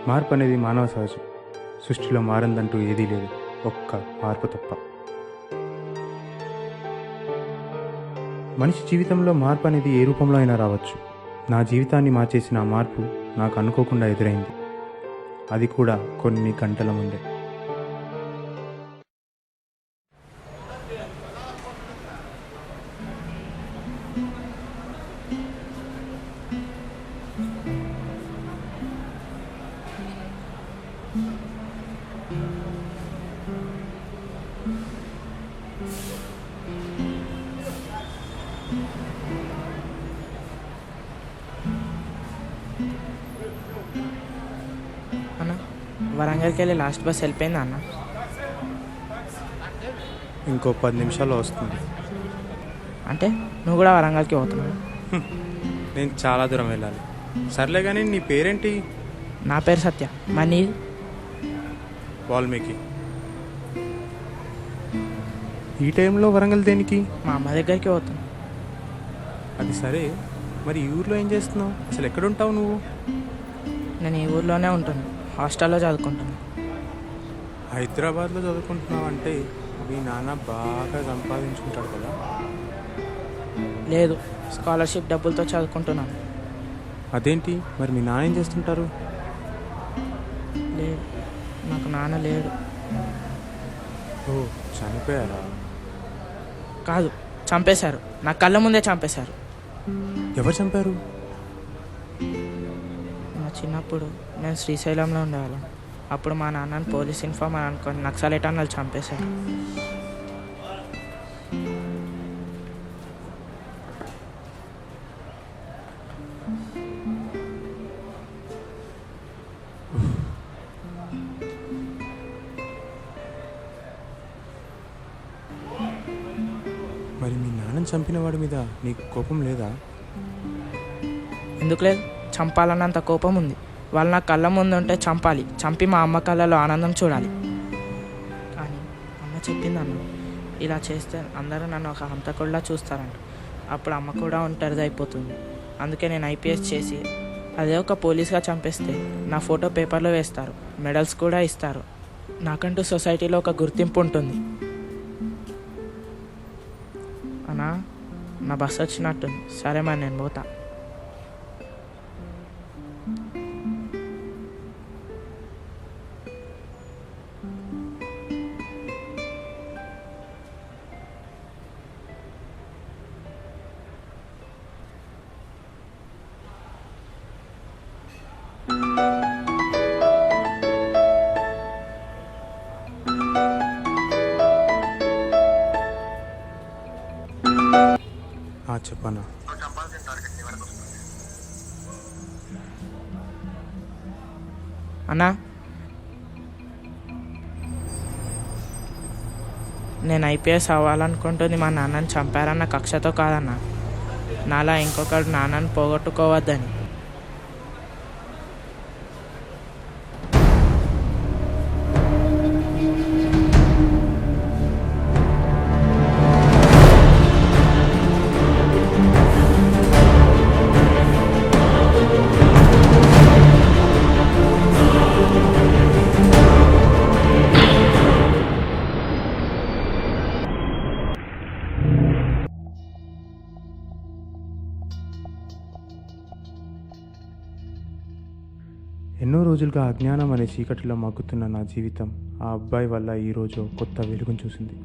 మార్పు అనేది మానవ సహజం. సృష్టిలో మారిందంటూ ఏదీ లేదు, ఒక్క మార్పు తప్ప. మనిషి జీవితంలో మార్పు అనేది ఏ రూపంలో అయినా రావచ్చు. నా జీవితాన్ని మార్చేసిన ఆ మార్పు నాకు అనుకోకుండా ఎదురైంది, అది కూడా కొన్ని గంటల ముందే. అన్న, వరంగల్కి వెళ్ళి లాస్ట్ బస్ వెళ్ళిపోయిందా అన్న? ఇంకో 10 నిమిషాల్లో వస్తుంది. అంటే నువ్వు కూడా వరంగల్కి పోతున్నావు? నేను చాలా దూరం వెళ్ళాలి. సర్లే కానీ నీ పేరేంటి? నా పేరు సత్య. మరి నీ? వాల్మీకి. ఈ టైంలో వరంగల్ దేనికి? మా అమ్మ దగ్గరికి పోతున్నా. అది సరే, మరి ఈ ఊర్లో ఏం చేస్తున్నావు? అసలు ఎక్కడుంటావు నువ్వు? నేను ఈ ఊర్లోనే ఉంటాను, హాస్టల్లో చదువుకుంటాను. హైదరాబాద్లో చదువుకుంటున్నావు అంటే మీ నాన్న బాగా సంపాదించుకుంటాడు కదా? లేదు, స్కాలర్షిప్ డబ్బులతో చదువుకుంటున్నాను. అదేంటి మరి మీ నాన్న ఏం చేస్తుంటారు? లేదు, నాకు నాన్న లేడు. ఓ, చనిపోయారా? కాదు, చంపేశారు. నా కళ్ళ ముందే చంపేశారు. ఎవరు చంపారు? నా చిన్నప్పుడు నేను శ్రీశైలంలో ఉండేవాళ్ళం. అప్పుడు మా నాన్నని పోలీస్ ఇన్ఫార్మర్ అనుకొని నక్సలైట్ అన్నలు చంపేశారు. మరి మీ నాన్నని చంపిన వాడి మీద నీకు కోపం లేదా? ఎందుకు లేదు, చంపాలన్నంత కోపం ఉంది. వాళ్ళు నా కళ్ళ ముందు ఉంటే చంపాలి, చంపి మా అమ్మ కళ్ళలో ఆనందం చూడాలి. కానీ అమ్మ చెప్పింది అన్న, ఇలా చేస్తే అందరూ నన్ను ఒక హంతకుడిలా చూస్తారంట. అప్పుడు అమ్మ కూడా ఒంటరిది అయిపోతుంది. అందుకే నేను ఐపీఎస్ చేసి అదే ఒక పోలీస్గా చంపేస్తే నా ఫోటో పేపర్లో వేస్తారు, మెడల్స్ కూడా ఇస్తారు. నాకంటూ సొసైటీలో ఒక గుర్తింపు ఉంటుంది. అన్నా, నా బస్సు వచ్చినట్టుంది. సరే మరి నేను పోతా. చెప్పనా? అన్నా, నేను ఐపీఎస్ అవ్వాలనుకుంటుంది మా నాన్నని చంపారన్న కక్షతో కాదన్నా, నాలా ఇంకొకరు నాన్నని పోగొట్టుకోవద్దని. ఎన్నో రోజులుగా అజ్ఞానం అనే చీకటిలో మగ్గుతున్న నా జీవితం ఆ అబ్బాయి వల్ల ఈరోజు కొత్త వెలుగును చూసింది.